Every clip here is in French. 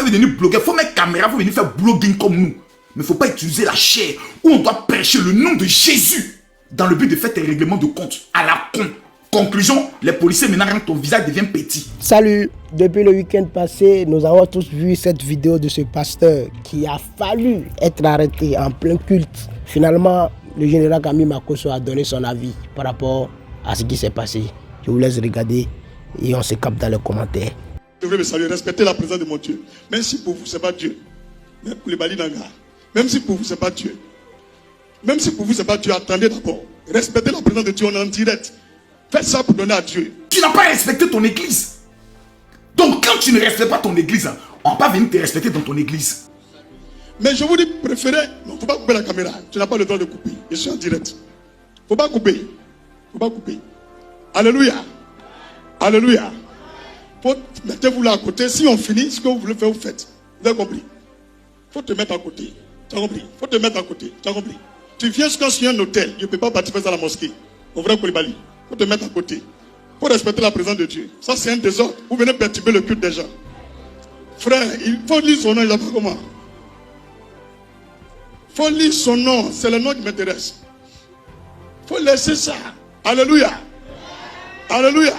veut devenir blogueur, il faut mettre caméra, il faut venir faire blogging comme nous. Mais il ne faut pas utiliser la chair où on doit prêcher le nom de Jésus dans le but de faire tes règlements de compte à la con. Conclusion, les policiers maintenant rendent ton visage devient petit. Salut, depuis le week-end passé, nous avons tous vu cette vidéo de ce pasteur qui a fallu être arrêté en plein culte. Finalement, le général Camille Makosso a donné son avis par rapport à ce qui s'est passé. Je vous laisse regarder et on se capte dans les commentaires. Je voudrais me saluer, respecter la présence de mon Dieu. Même si pour vous, ce n'est pas Dieu. Même pour les Bali Nanga. Même si pour vous, ce n'est pas Dieu. Même si pour vous, ce n'est pas Dieu, attendez d'abord. Respectez la présence de Dieu, on est en direct. Faites ça pour donner à Dieu. Tu n'as pas respecté ton église. Donc quand tu ne respectes pas ton église, on ne va pas venir te respecter dans ton église. Mais je vous dis, préférez. Non, il ne faut pas couper la caméra. Tu n'as pas le droit de couper. Je suis en direct. Il ne faut pas couper. Il ne faut pas couper. Alléluia. Alléluia. Mettez-vous là à côté. Si on finit, ce que vous voulez faire, vous faites. Vous avez compris? Il faut te mettre à côté. Tu as compris? Il faut te mettre à côté. Tu as compris? Tu viens quand je suis un hôtel. Je ne peux pas participer à la mosquée. Au vrai Koulibaly. Il faut te mettre à côté. Il faut respecter la présence de Dieu. Ça, c'est un désordre. Vous venez perturber le culte des gens. Frère, il faut lire son nom. Il n'y a pas comment. Il faut lire son nom. C'est le nom qui m'intéresse. Il faut laisser ça. Alléluia. Alléluia.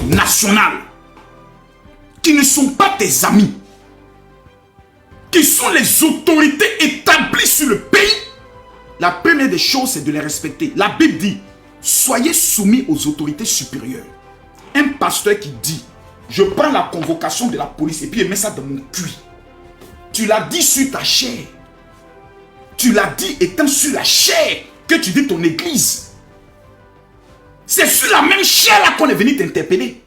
National, qui ne sont pas tes amis, qui sont les autorités établies sur le pays, la première des choses, c'est de les respecter. La Bible dit, soyez soumis aux autorités supérieures. Un pasteur qui dit, je prends la convocation de la police et puis je mets ça dans mon cuit. Tu l'as dit sur ta chair. Tu l'as dit étant sur la chair que tu dis ton église. C'est sur la même chair là qu'on est venu t'interpeller.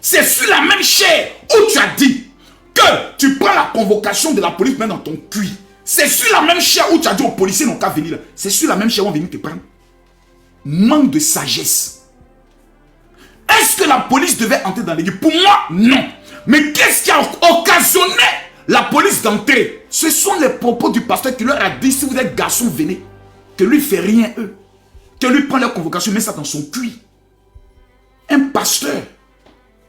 C'est sur la même chair où tu as dit que tu prends la convocation de la police même dans ton cuit. C'est sur la même chair où tu as dit aux policiers n'ont qu'à venir. C'est sur la même chair où on est venu te prendre. Manque de sagesse. Est-ce que la police devait entrer dans l'église? Pour moi, non. Mais qu'est-ce qui a occasionné la police d'entrer? Ce sont les propos du pasteur qui leur a dit, si vous êtes garçons, venez. Que lui fait rien eux. Que lui prend leur convocation, met ça dans son cuit. Un pasteur,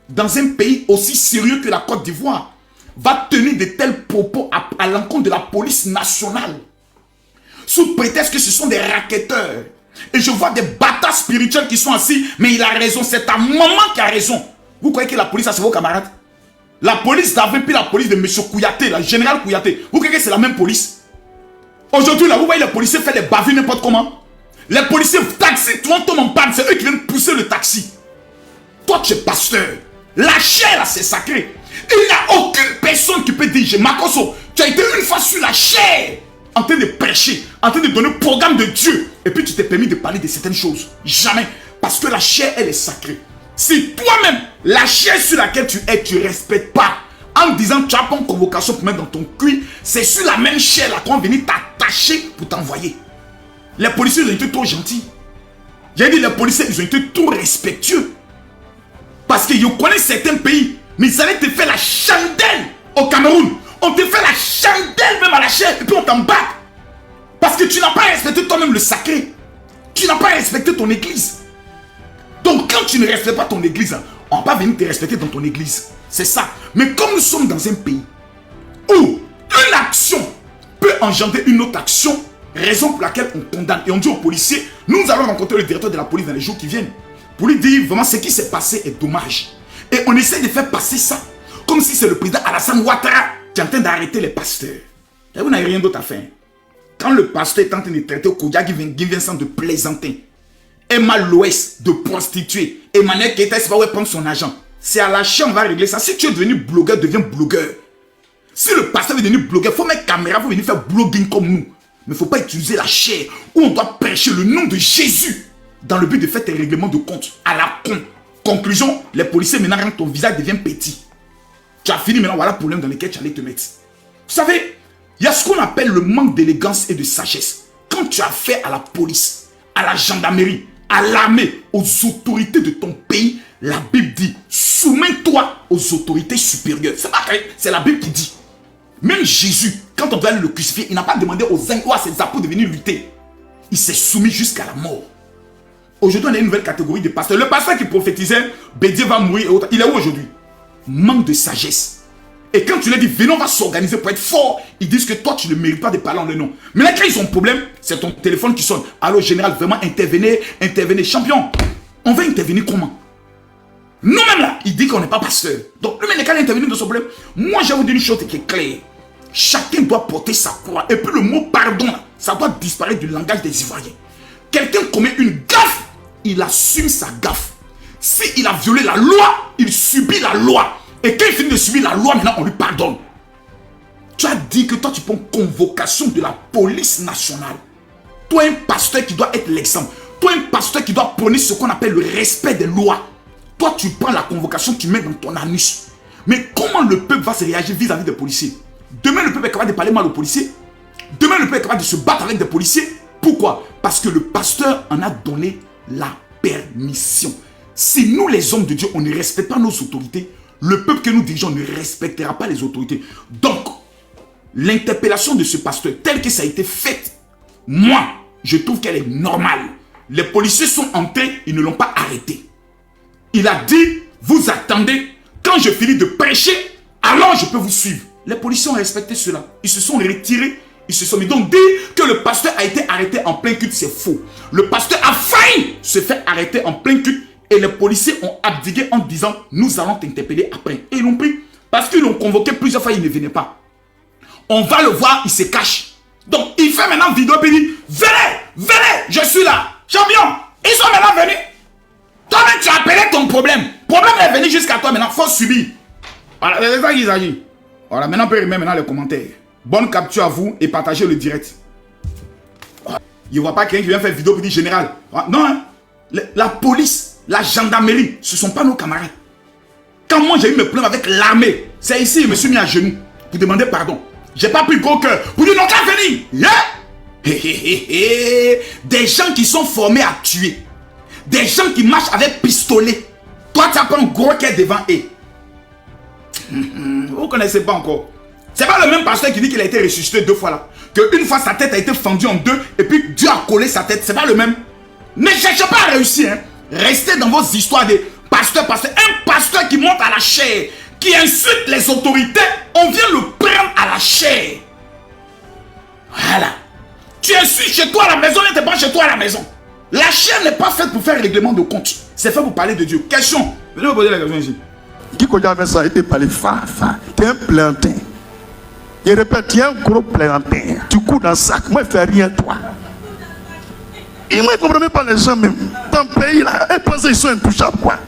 dans un pays aussi sérieux que la Côte d'Ivoire, va tenir de tels propos à l'encontre de la police nationale. Sous prétexte que ce sont des racketteurs. Et je vois des bâtards spirituels qui sont assis, mais il a raison, c'est ta maman qui a raison. Vous croyez que la police, c'est vos camarades? La police d'avant, puis la police de M. Kouyaté, la général Kouyaté, vous croyez que c'est la même police? Aujourd'hui, là, vous voyez les policiers faire des bavures n'importe comment. Les policiers taxi, tout le monde tombe en panne, c'est eux qui viennent pousser le taxi. Toi, tu es pasteur. La chair, là, c'est sacré. Il n'y a aucune personne qui peut dire, Makosso, tu as été une fois sur la chair, en train de prêcher, en train de donner le programme de Dieu, et puis tu t'es permis de parler de certaines choses. Jamais. Parce que la chair, elle est sacrée. Si toi-même, la chair sur laquelle tu es, tu ne respectes pas, en disant tu as pas une convocation pour mettre dans ton cuit, c'est sur la même chair là qu'on va venir t'attacher pour t'envoyer. Les policiers, ils ont été trop gentils. J'ai dit, les policiers, ils ont été trop respectueux. Parce qu'ils connaissent certains pays, mais ils allaient te faire la chandelle au Cameroun. On te fait la chandelle même à la chair, et puis on t'embarque. Parce que tu n'as pas respecté toi-même le sacré. Tu n'as pas respecté ton église. Donc quand tu ne respectes pas ton église, on va pas venir te respecter dans ton église. C'est ça. Mais comme nous sommes dans un pays où une action peut engendrer une autre action, raison pour laquelle on condamne et on dit aux policiers, nous allons rencontrer le directeur de la police dans les jours qui viennent pour lui dire vraiment ce qui s'est passé est dommage. Et on essaie de faire passer ça comme si c'est le président Alassane Ouattara qui est en train d'arrêter les pasteurs. Et vous n'avez rien d'autre à faire. Quand le pasteur est en train de traiter au Koudia Guy Vincent de plaisanter, Emma Loès de prostituée, Emmanuel Keita, c'est pas où elle prend son argent. C'est à la chaîne on va régler ça. Si tu es devenu blogueur, deviens blogueur. Si le pasteur est devenu blogueur, il faut mettre caméra, il faut venir faire blogging comme nous. Mais il ne faut pas utiliser la chair où on doit prêcher le nom de Jésus dans le but de faire tes règlements de compte à la con. Conclusion, les policiers maintenant rendent ton visage devient petit. Tu as fini maintenant, voilà le problème dans lequel tu allais te mettre. Vous savez, il y a ce qu'on appelle le manque d'élégance et de sagesse. Quand tu as fait à la police, à la gendarmerie, à l'armée, aux autorités de ton pays, la Bible dit, soumets-toi aux autorités supérieures. C'est la Bible qui dit. Même Jésus, quand on doit aller le crucifier, il n'a pas demandé aux zincs ou à ses apôtres de venir lutter. Il s'est soumis jusqu'à la mort. Aujourd'hui, on a une nouvelle catégorie de pasteurs. Le pasteur qui prophétisait, Bédier va mourir, il est où aujourd'hui? manque de sagesse. Et quand tu leur dis, venez, on va s'organiser pour être fort, ils disent que toi, tu ne mérites pas de parler en leur nom. Mais là, quand ils ont un problème, c'est ton téléphone qui sonne. Allô, général, vraiment, intervenez, intervenez. Champion, on va intervenir comment? Nous-mêmes là, il dit qu'on n'est pas pasteur. Donc, lui-même, quand il intervenu dans son problème, moi, je vais vous dire une chose qui est claire. Chacun doit porter sa croix. Et puis le mot pardon, là, ça doit disparaître du langage des Ivoiriens. Quelqu'un commet une gaffe, il assume sa gaffe. S'il a violé la loi, il subit la loi. Et quand il finit de subir la loi, maintenant, on lui pardonne. Tu as dit que toi, tu prends convocation de la police nationale. Toi, un pasteur qui doit être l'exemple. Toi, un pasteur qui doit prôner ce qu'on appelle le respect des lois. Toi, tu prends la convocation, tu mets dans ton anus. Mais comment le peuple va se réagir vis-à-vis des policiers? Demain, le peuple est capable de parler mal aux policiers. Demain, le peuple est capable de se battre avec des policiers. Pourquoi? Parce que le pasteur en a donné la permission. Si nous, les hommes de Dieu, on ne respecte pas nos autorités, le peuple que nous dirigeons ne respectera pas les autorités. Donc, l'interpellation de ce pasteur, telle que ça a été faite, moi, je trouve qu'elle est normale. Les policiers sont entrés, ils ne l'ont pas arrêté. Il a dit, vous attendez, quand je finis de prêcher, alors je peux vous suivre. Les policiers ont respecté cela. Ils se sont retirés, ils se sont mis. Donc, dire que le pasteur a été arrêté en plein culte, c'est faux. Le pasteur a failli se faire arrêter en plein culte. Et les policiers ont abdigué en disant, nous allons t'interpeller après. Et ils l'ont pris. Parce qu'ils l'ont convoqué plusieurs fois, il ne venait pas. On va le voir, il se cache. Donc, il fait maintenant vidéo et il dit, venez, venez, je suis là. Champion, ils sont maintenant venus. Toi-même, tu as appelé ton problème. Le problème est venu jusqu'à toi maintenant, il faut subir. Voilà, c'est ça qu'il s'agit. Voilà, maintenant, on peut remettre maintenant les commentaires. Bonne capture à vous et partagez le direct. Il ne voit pas quelqu'un qui vient faire vidéo et dit, général. Non, hein? La police. La gendarmerie, ce ne sont pas nos camarades. Quand moi j'ai eu mes problèmes avec l'armée, c'est ici, je me suis mis à genoux pour demander pardon. J'ai pas pris gros cœur pour dire non, qu'à venir. Des gens qui sont formés à tuer. Des gens qui marchent avec pistolet. Toi, tu as pas un gros cœur devant eux. Vous ne connaissez pas encore. C'est pas le même pasteur qui dit qu'il a été ressuscité 2 fois là. Qu'une fois sa tête a été fendue en 2 et puis Dieu a collé sa tête. C'est pas le même. Ne cherchez pas à réussir, hein. Restez dans vos histoires de pasteur. Un pasteur qui monte à la chair, qui insulte les autorités, on vient le prendre à la chair. Voilà. Tu insultes chez toi à la maison, il n'était pas chez toi à la maison. La chair n'est pas faite pour faire règlement de compte. C'est fait pour parler de Dieu. Question. Venez me poser la question ici. Qui connaît avec ça a été parlé fa. T'es un plantain. Il répète, tu es un gros plantain. Tu cours dans le sac. Moi, je ne fais rien, toi. Et moi, je ne comprends pas les gens même. Dans le pays, là, ils pensent qu'ils sont intouchables, quoi.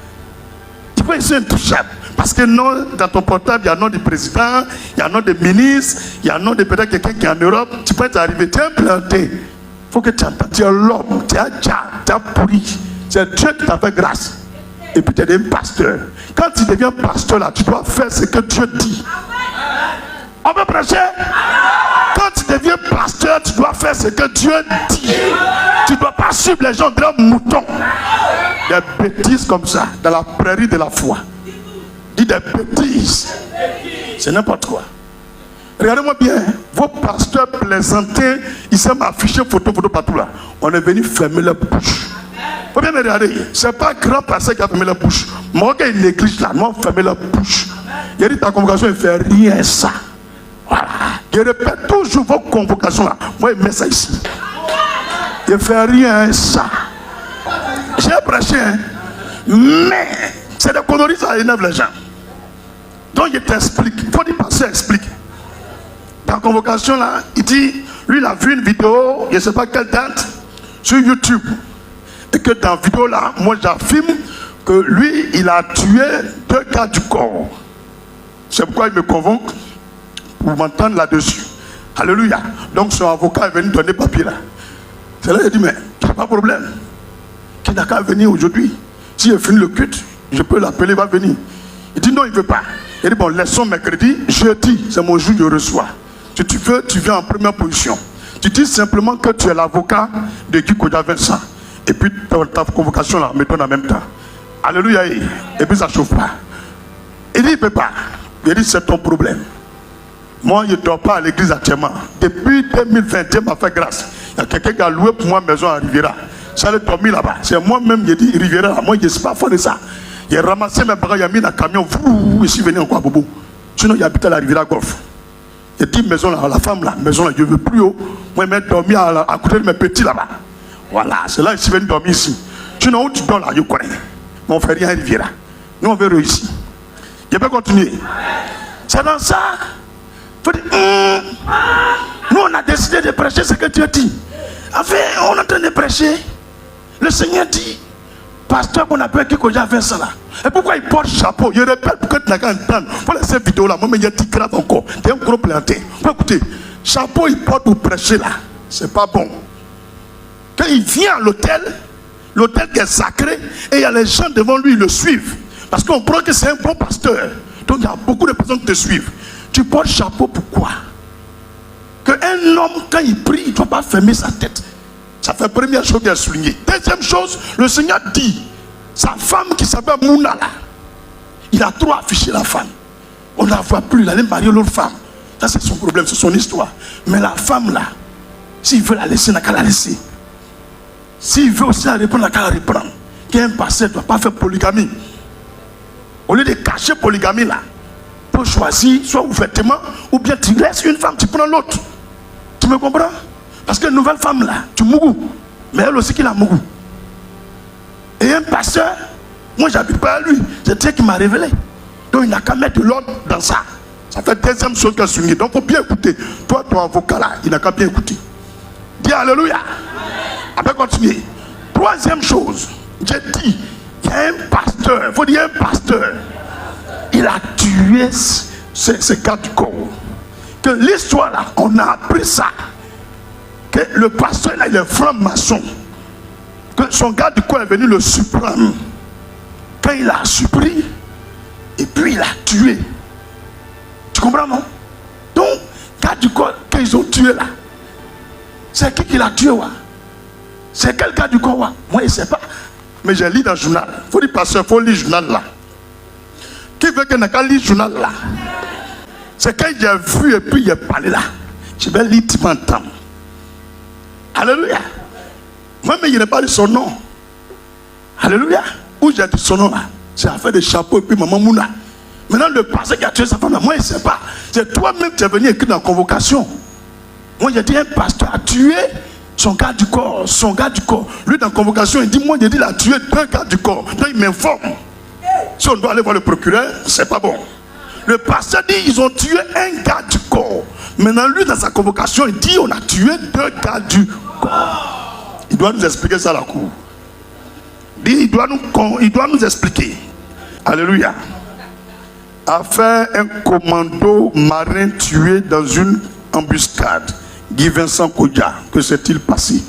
Tu vois, ils sont intouchables. Parce que non, dans ton portable, il y a le nom du président, il y a le nom des ministres, il y a le nom de peut-être quelqu'un qui est en Europe. Tu peux être arrivé, tu es un planté. Il faut que tu entends. Tu es l'homme, tu es pourri. C'est Dieu qui t'a fait grâce. Et puis tu es un pasteur. Quand tu deviens pasteur, là, tu dois faire ce que Dieu dit. On peut prêcher? Quand tu deviens pasteur, tu dois faire ce que Dieu dit. Tu ne dois pas suivre les gens grands moutons. Des bêtises comme ça, dans la prairie de la foi. Dis des bêtises. C'est n'importe quoi. Regardez-moi bien, vos pasteurs plaisantés, ils s'aiment afficher photo partout là. On est venu fermer la bouche. Faut bien me regarder. C'est pas grand pasteur qui a fermé la bouche. Moi, quand il néglige là, nous on fermé la bouche. Il a dit ta convocation, il ne fait rien ça. Voilà. Je répète toujours vos convocations là. Moi, il met ça ici. Il ne fait rien ça. J'ai prêché, hein? Mais c'est des conneries, ça énerve les gens. Donc, il t'explique. Il faut dire pasteur explique. Ta convocation là, il dit, lui, il a vu une vidéo, je ne sais pas quelle date, sur YouTube. Et que dans la vidéo là, moi, j'affirme que lui, il a tué 2 gars du corps. C'est pourquoi il me convoque pour m'entendre là-dessus. Alléluia. Donc son avocat est venu donner papier là. C'est là qu'il a dit, mais il n'y a pas de problème. Qui n'a qu'à venir aujourd'hui. Si il finit le culte, je peux l'appeler, il va venir. Il dit non, il ne veut pas. Il dit bon, laissons mercredi, jeudi, c'est mon jour, je reçois. Si tu veux, tu viens en première position. Tu dis simplement que tu es l'avocat de Guy Kodja Vincent. Et puis ta convocation là, me donne en même temps. Alléluia. Et puis ça ne chauffe pas. Il dit il ne peut pas. Il dit c'est ton problème. Moi, je ne dors pas à l'église actuellement. Depuis 2020, Dieu m'a fait grâce. Il y a quelqu'un qui a loué pour moi maison à Riviera. J'allais dormir là-bas. C'est moi-même qui ai dit Riviera. Moi, je ne suis pas fort de ça. J'ai ramassé mes bagages, j'ai mis dans le camion, je suis venu encore à Bobo. Sinon, il habitait à la rivière Golfe. J'ai dit, maison là, la femme là, maison là, je ne veux plus haut. Moi, je vais dormir à côté de mes petits là-bas. Voilà, c'est là que je suis venu dormir ici. Sinon, où tu dors là, je connais. Mais on ne fait rien à Riviera. Nous, on veut réussir. Je peux continuer. C'est dans ça. Faut dire, nous, on a décidé de prêcher ce que tu as dit. Enfin, on est en train de prêcher. Le Seigneur dit, pasteur qu'on appelle Kikoja fait ça là. Et pourquoi il porte chapeau? Je répète pour que tu n'as qu'à entendre. Pour laisser cette vidéo là, moi, je dis grave encore. Tu es un gros planté. Écoutez, chapeau il porte pour prêcher là. C'est pas bon. Quand il vient à l'hôtel qui est sacré, et il y a les gens devant lui, ils le suivent. Parce qu'on croit que c'est un bon pasteur. Donc il y a beaucoup de personnes qui te suivent. Tu portes chapeau pourquoi? Qu'un homme, quand il prie, il ne doit pas fermer sa tête. Ça fait la première chose qu'il a souligné. Deuxième chose, le Seigneur dit, sa femme qui s'appelle Mouna là, il a trop affiché la femme. On ne la voit plus, il allait marier l'autre femme. Ça c'est son problème, c'est son histoire. Mais la femme là, s'il veut la laisser, il n'a qu'à la laisser. S'il veut aussi la reprendre, il n'a qu'à la reprendre. Qu'un pasteur ne doit pas faire polygamie. Au lieu de cacher polygamie là, il faut choisir soit ouvertement, ou bien tu laisses une femme, tu prends l'autre. Tu me comprends? Parce que une nouvelle femme là, tu mougou. Mais elle aussi qui la mougou. Et un pasteur, moi j'habite pas à lui, c'est Dieu qui m'a révélé. Donc il n'a qu'à mettre de l'ordre dans ça. Ça fait deuxième chose qu'il a souligné. Donc il faut bien écouter. Toi, ton avocat là, il n'a qu'à bien écouter. Dis Alléluia. Après continuer. Troisième chose, j'ai dit, il y a un pasteur, il faut dire un pasteur. Il a tué ce gars du corps. Que l'histoire là, on a appris ça. Que le pasteur là, il est franc-maçon. Que son gars du corps est venu le surprendre. Quand il a surpris, et puis il a tué. Tu comprends non? Donc, gars du corps, qu'ils ont tué là, c'est qui l'a tué ouais? C'est quel gars du corps ouais? Moi je ne sais pas. Mais j'ai lu dans le journal. Il faut dire pasteur, il faut lire le journal là. Qui veut qu'il n'a qu'à lire le journal là? C'est quand j'ai vu et puis il est parlé là. Je vais lire, tu m'entends. Alléluia. Moi mais il n'est pas dit son nom. Alléluia. Où j'ai dit son nom là? C'est affaire de chapeau et puis maman Mouna. Maintenant le pasteur qui a tué sa femme là, moi je ne sais pas. C'est toi-même qui es venu écrire dans la convocation. Moi j'ai dit un pasteur a tué son gars du corps, Lui dans la convocation il dit, moi j'ai dit il a tué deux gars du corps. Donc il m'informe. Si on doit aller voir le procureur, c'est pas bon. Le pasteur dit ils ont tué un gars du corps. Maintenant lui dans sa convocation il dit on a tué deux gars du corps. Il doit nous expliquer ça à la cour. Il doit nous expliquer. Alléluia. A fait un commando marin tué dans une embuscade. Guy Vincent Kodja, que s'est-il passé?